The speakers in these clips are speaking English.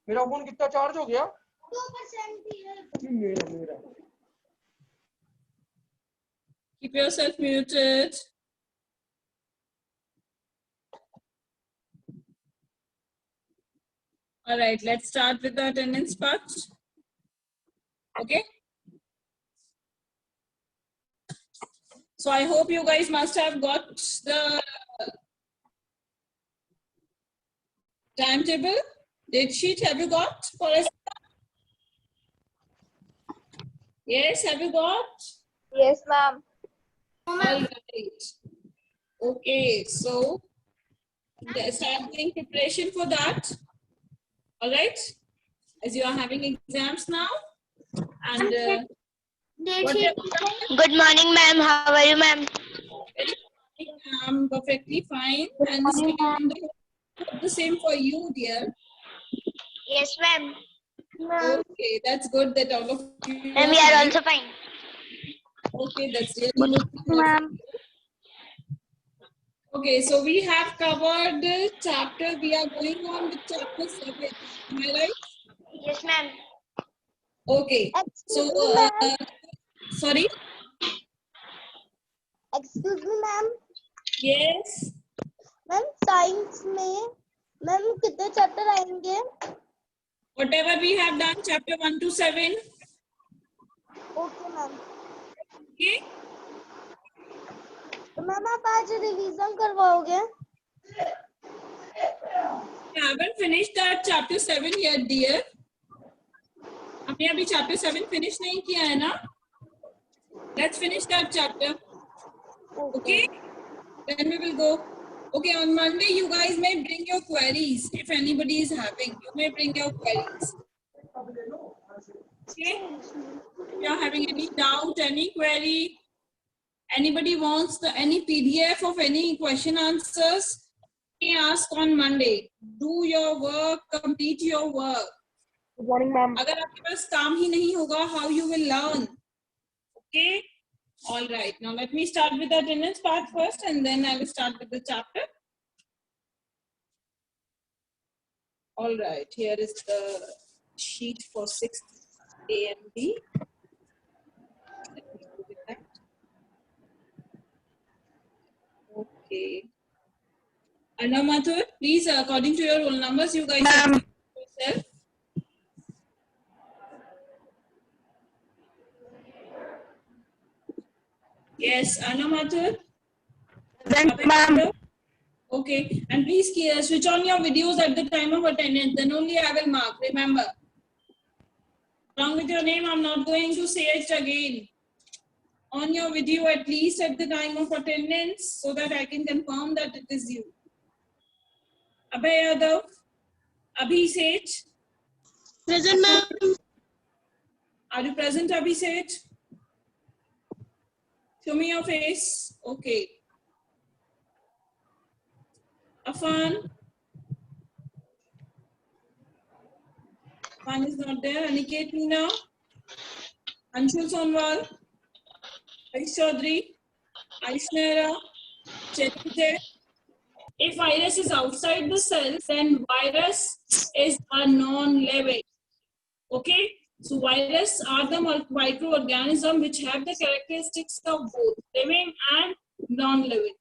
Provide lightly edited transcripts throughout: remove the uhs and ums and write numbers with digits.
मेरा फोन कितना चार्ज हो गया? 2% मेरा Keep yourself muted. All right, let's start with the attendance part. Okay. So I hope you guys must have got the timetable. Date sheet have you got? Yes, have you got? Yes, ma'am. All right. Okay, so start doing preparation for that. All right, as you are having exams now, and Good morning, ma'am. How are you, ma'am? I'm perfectly fine, and the same for you, dear. Yes, ma'am. Okay, that's good that all of you And we are also fine. Okay, that's really good, ma'am. Okay, so we have covered the chapter. We are going on with chapter 7. Am I right? Yes, ma'am. Okay. So, sorry. Excuse me, ma'am. Yes. Ma'am, science में ma'am कितने chapter आएंगे? Whatever we have done, chapter 1 to 7. Okay, ma'am. Okay. तो ma'am आप आज revision करवाओगे? I haven't finished that chapter 7 yet, dear. हमने अभी chapter 7 finish नहीं किया है ना? Let's finish that chapter. Okay. Then we will go. Okay, on Monday you guys may bring your queries. If anybody is having, you may bring your queries. Okay. If you are having any doubt, any query, anybody wants any PDF of any question answers, may ask on Monday. Do your work, complete your work. Good morning, ma'am. अगर आपके पास काम ही नहीं होगा, how you will learn? Okay. All right. Now let me start with the attendance part first, and then I will start with the chapter. All right. Here is the sheet for 6th A and B. Let me go with that. Okay. Anna Mathur, please, according to your roll numbers, you guys have yourself. Yes, Anna Mathur. Present, ma'am. Okay, and please switch on your videos at the time of attendance. Then only I will mark. Remember, along with your name, I'm not going to say it again. On your video, at least at the time of attendance, so that I can confirm that it is you. Abhay Yadav, Abhi Present, ma'am. Are you present, Abhi? Show me your face. Okay. Afan. Afan is not there. Aniket Meena. Anshul Sonwal. Aish Chaudhary. Aishnera. Chetute. If virus is outside the cell, then virus is a non-living. Okay? So virus are the microorganisms which have the characteristics of both living and non-living.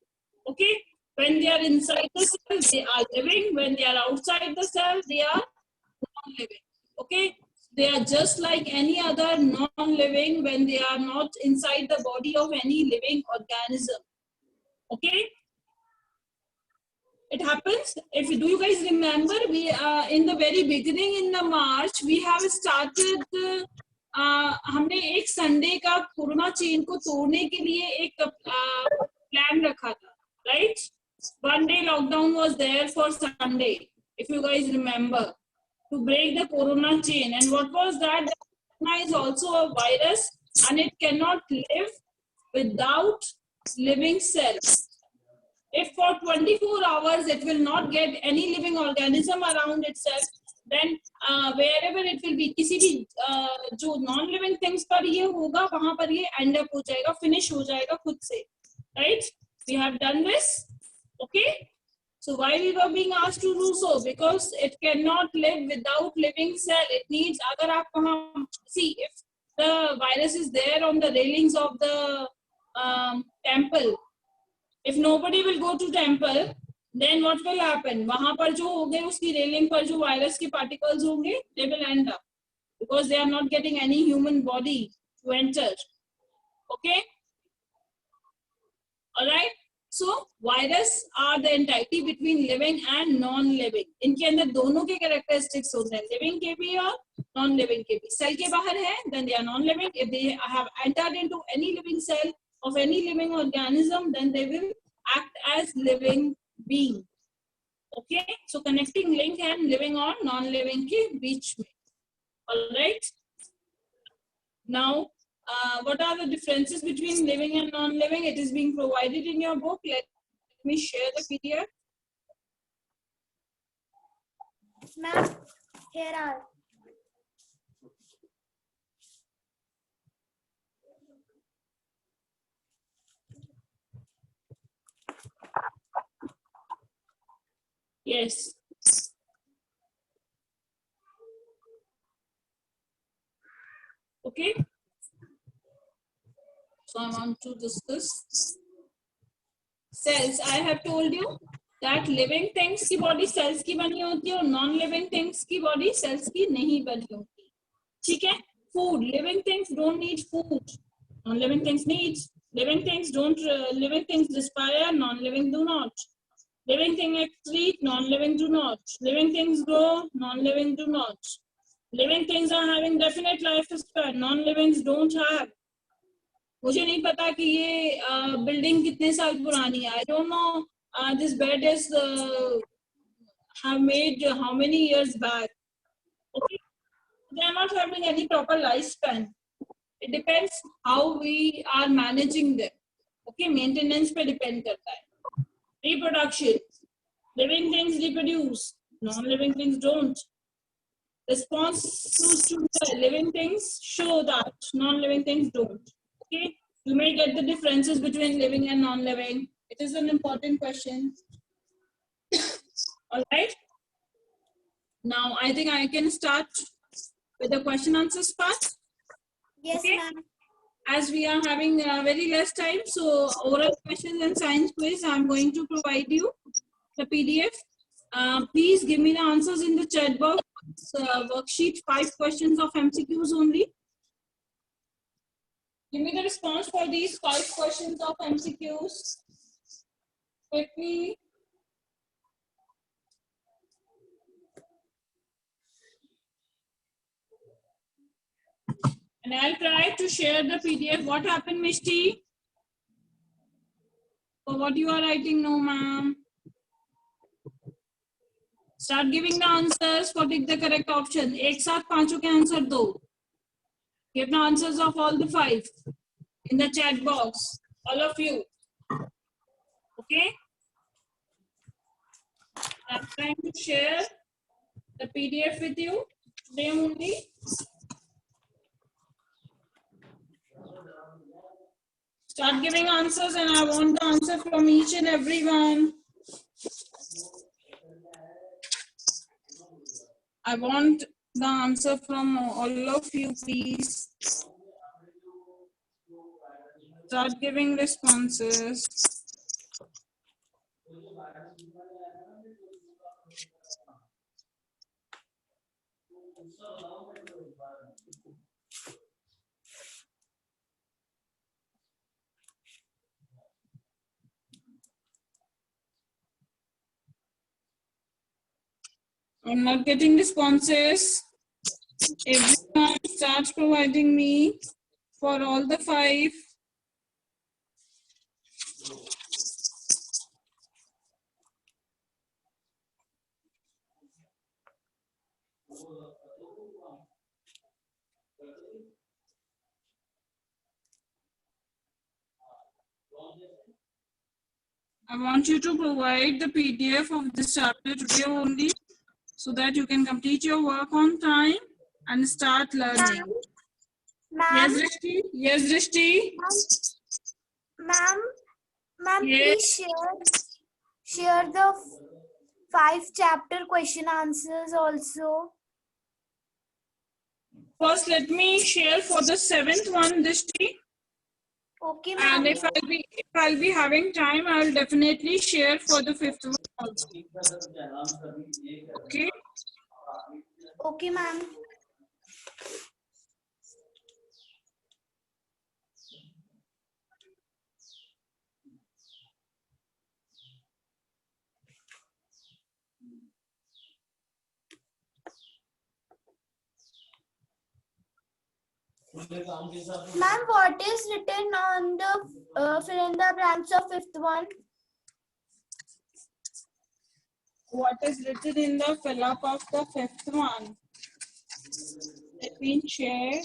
Okay? When they are inside the cell, they are living. When they are outside the cell, they are non-living. Okay? They are just like any other non-living when they are not inside the body of any living organism. Okay? It happens. Do you guys remember? We in the very beginning in the March we have started. हमने एक Sunday का corona chain को तोड़ने के लिए एक plan रखा था, right? One day lockdown was there for Sunday, if you guys remember, to break the corona chain. And what was that? The corona is also a virus, and it cannot live without living cells. If for 24 hours it will not get any living organism around itself, then wherever it will be, किसी भी जो non-living things पर ये होगा, वहाँ पर ये end up हो जाएगा, finish हो जाएगा खुद से, right? We have done this, okay? So why we were being asked to do so? Because it cannot live without living cell. It needs, agar aap wahan, see, if the virus is there on the railings of the temple, if nobody will go to temple, then what will happen? वहां पर जो होंगे उसकी railing पर जो virus के particles होंगे, they will end up because they are not getting any human body to enter. Okay? All right. So virus are the entity between living and non-living. इनके अंदर दोनों के characteristics होते हैं, living के भी और non-living के भी. Cell के बाहर है, then they are non-living. If they have entered into any living cell of any living organism, then they will act as living being. Okay, so connecting link and living और non-living के बीच में. All right. Now, what are the differences between living and non-living? It is being provided in your book. Let me share the PDF. Ma'am, here are. Yes. Okay. So I want to discuss cells. I have told you that living things की body cells की बनी होती है और non-living things की body cells की नहीं बनी होती. ठीक है? Food. Living things don't need food. Non-living things need. Living things don't. Living things respire. Non-living do not. Living things excrete. Non-living do not. Living things grow. Non-living do not. Living things are having definite lifespan. Non-livings don't have. मुझे नहीं पता कि ये building कितने साल पुरानी है. I don't know. This bed is have made how many years back. Okay, they are not having any proper lifespan. It depends how we are managing them. Okay, maintenance पे depend करता है. Reproduction. Living things reproduce. Non-living things don't. Response to the living things show that non-living things don't. Okay, you may get the differences between living and non-living. It is an important question. All right. Now I think I can start with the question answers part. Yes, Okay. ma'am. As we are having very less time, so oral questions and science quiz, I'm going to provide you the PDF. Please give me the answers in the chat box. Worksheet 5 questions of MCQs only. Give me the response for these 5 questions of MCQs. Quickly. And I'll try to share the PDF. What happened, Mishti? For what you are writing, no, ma'am. Start giving the answers for the correct option. एक साथ पांचों के answer दो. Give the answers of all the 5 in the chat box. All of you. Okay. I'm trying to share the PDF with you today only. Start giving answers, and I want the answer from each and every one. I want the answer from all of you, please. Start giving responses. I'm not getting responses. Everyone starts providing me for all the 5. I want you to provide the PDF of this chapter today only, so that you can complete your work on time and start learning. Ma'am, Yes, Drishti? Yes, Drishti? ma'am, Yes. please share the 5 chapter question answers also. First, let me share for the 7th one this day. Okay, And ma'am. if I'll be having time, I'll definitely share for the 5th one also. Okay. Okay, ma'am. Ma'am, what is written on the fill in the blanks of 5th one? What is written in the fill up of the 5th one? Let me share.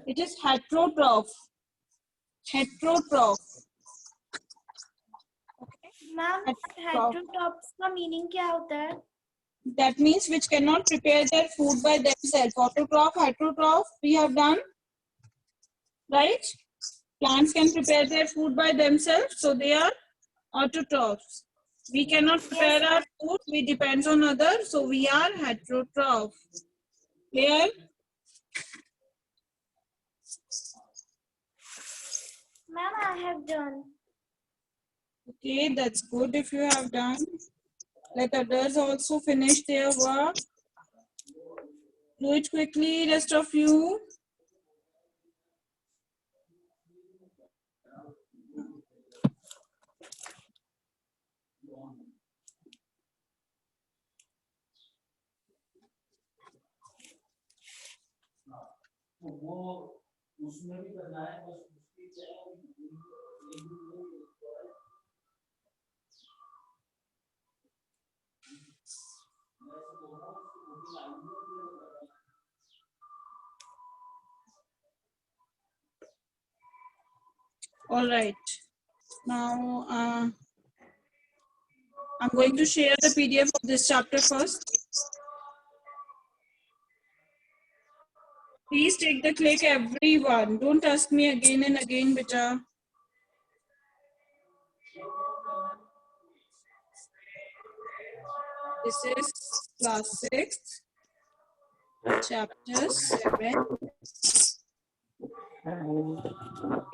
It is heterotroph. Heterotroph. Ma'am heterotrophs का meaning क्या होता है? That means which cannot prepare their food by themselves. Autotroph, heterotroph, we have done, right? Plants can prepare their food by themselves, so they are autotrophs. We cannot prepare our food, we depend on others, so we are heterotroph. Clear? Ma'am, I have done. Okay, that's good if you have done. Let others also finish their work. Do it quickly, rest of you. All right. Now, I'm going to share the PDF of this chapter first. Please take the click, everyone. Don't ask me again and again, beta. This is class 6th, chapter 7,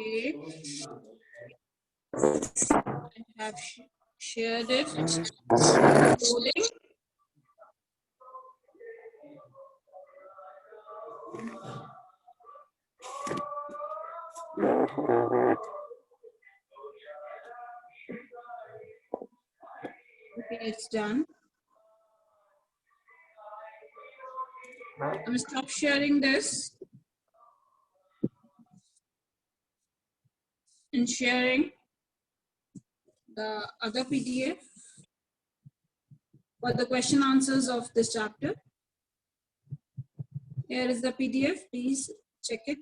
8. I have shared it. Loading. Okay, it's done. I'm going to stop sharing this and sharing the other PDF for the question answers of this chapter. Here is the PDF. Please check it.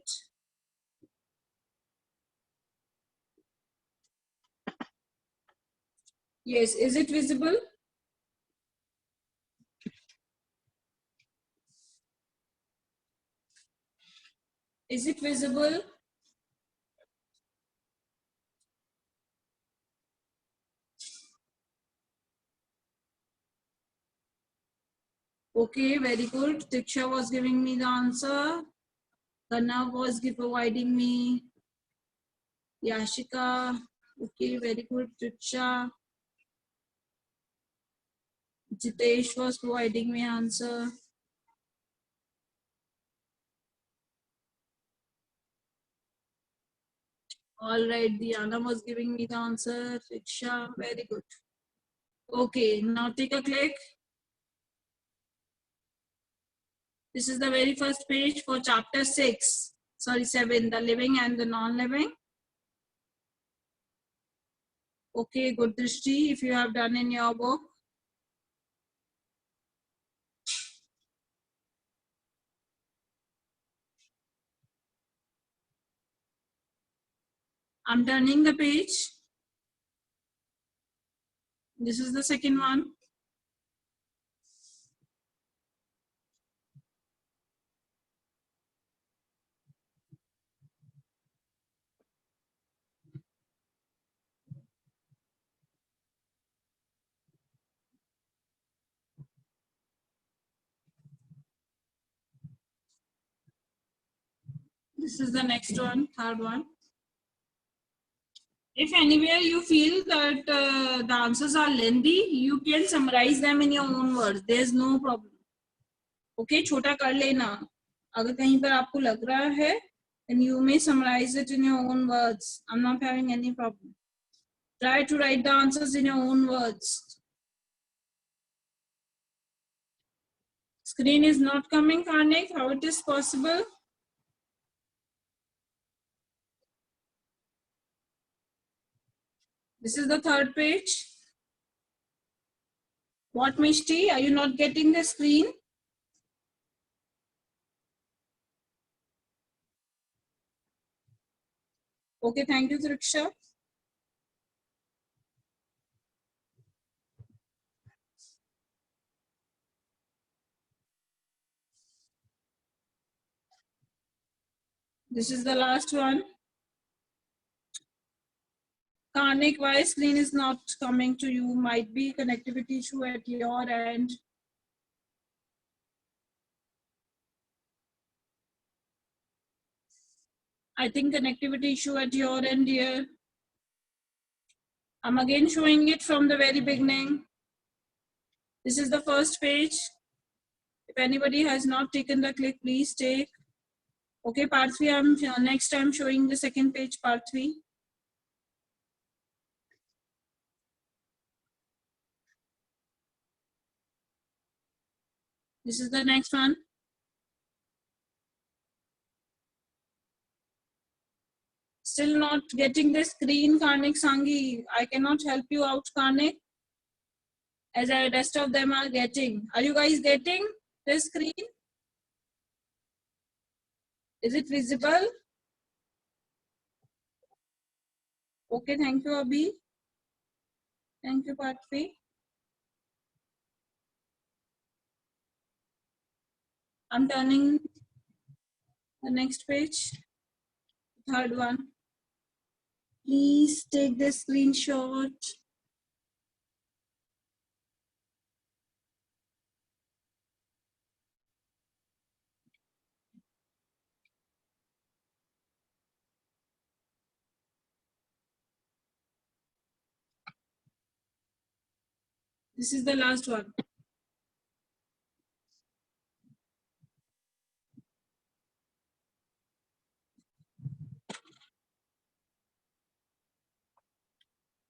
Yes, is it visible? Is it visible? Okay, very good. Diksha was giving me the answer. Kanav was providing me. Yashika. Okay, very good. Diksha. Jitesh was providing me answer. All right, Diana was giving me the answer. Diksha, very good. Okay, now take a click. This is the very first page for chapter 6. Sorry, 7, the living and the non-living. Okay, good Drishti, if you have done in your book. I'm turning the page. This is the second one. This is the next one, third one. If anywhere you feel that the answers are lengthy, you can summarize them in your own words. There's no problem. Okay, छोटा कर लेना. अगर कहीं पर आपको लग रहा है, then you may summarize it in your own words. I'm not having any problem. Try to write the answers in your own words. Screen is not coming, Karnik. How it is possible? This is the third page. What, Mishti? Are you not getting the screen? Okay, thank you, Triksha. This is the last one. Karnik, why screen is not coming to you? Might be connectivity issue at your end. I think connectivity issue at your end here. I'm again showing it from the very beginning. This is the first page. If anybody has not taken the click, please take. Okay, part 3, next time showing the second page, part 3. This is the next one. Still not getting the screen, Karnik Sangi. I cannot help you out, Karnik. As the rest of them are getting. Are you guys getting the screen? Is it visible? Okay, thank you, Abhi. Thank you, Patvi. I'm turning the next page, third one. Please take the screenshot. This is the last one.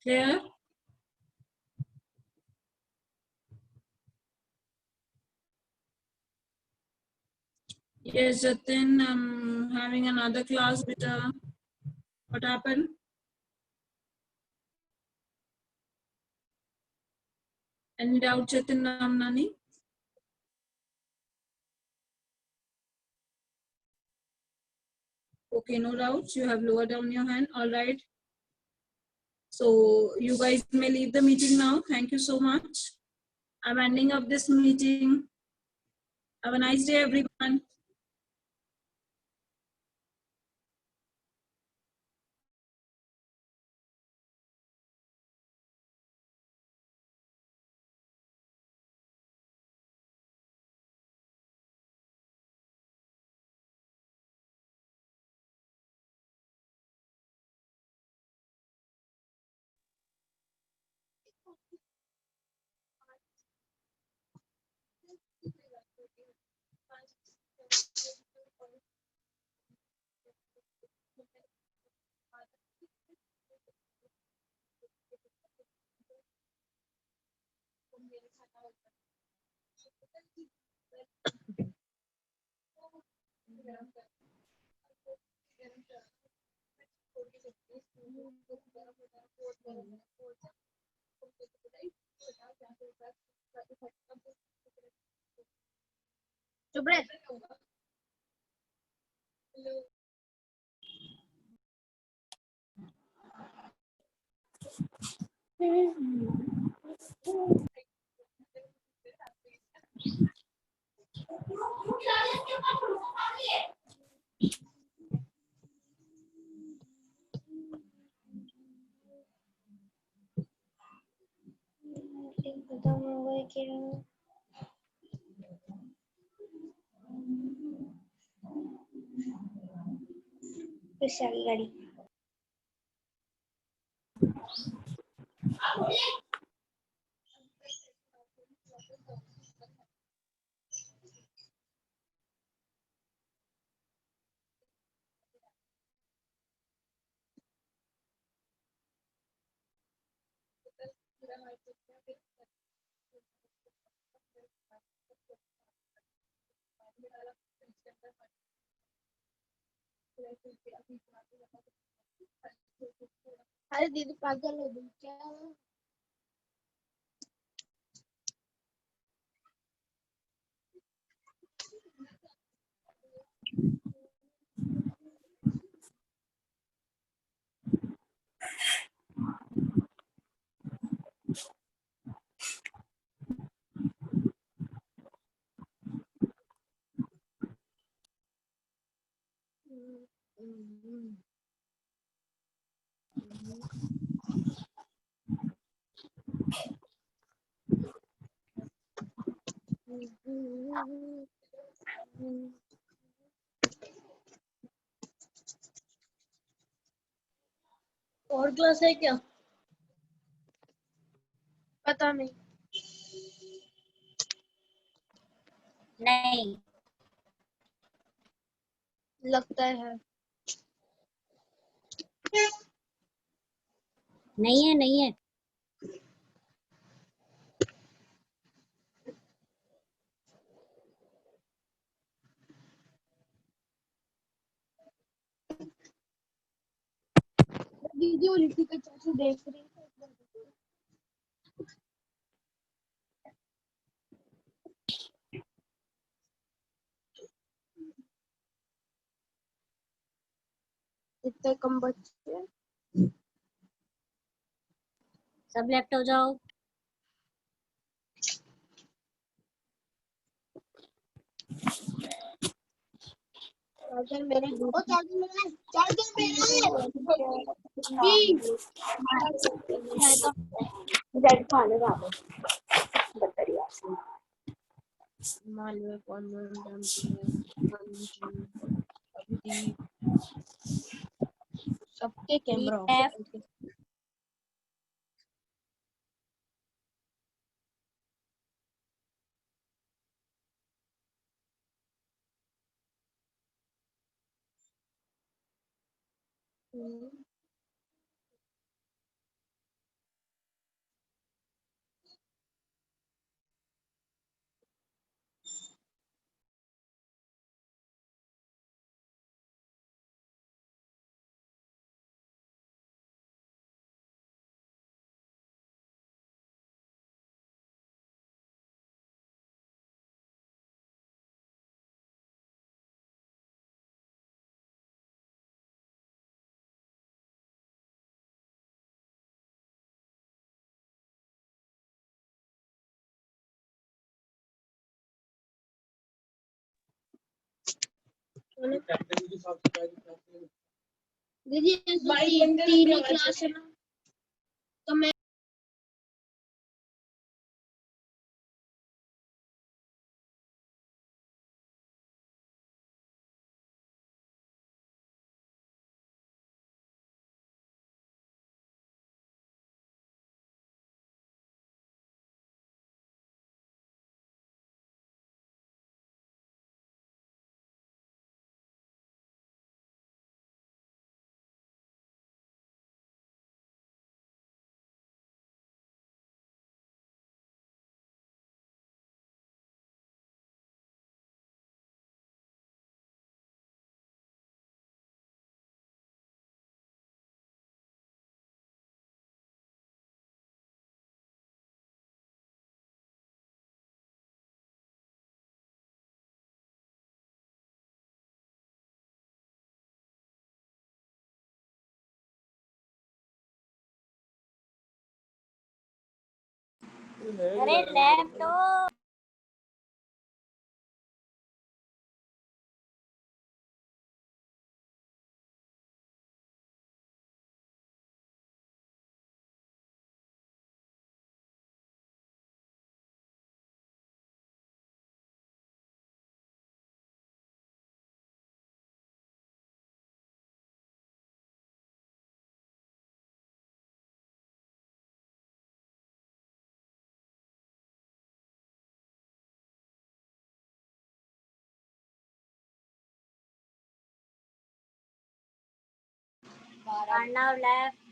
Clear? Yes, Jatin, I'm having another class with what happened? Any doubt, Jatin Ramnani? Okay, no doubts. You have lowered down your hand. All right. So you guys may leave the meeting now. Thank you so much. I'm ending up this meeting. Have a nice day, everyone. Subrat. फिर से आगे गाड़ी। अरे दीदी पागल हो गई क्या? और क्लास है क्या? पता नहीं। नहीं लगता है। नहीं है, नहीं है। दीदी वो लिखी के चाचू देख रही है। इतने कम बच्चे। सब लेफ्ट हो जाओ। चार्जर मेरे ओ चार्जर मेरा है, चार्जर मेरा है। जेड खाने का बतरिया मालवे अभी सबके कैमरा ऑफ लेफ्ट। करके। दीदी तीन ही क्लास है ना, तो मैं अरे लेफ्ट हो। Arnav left.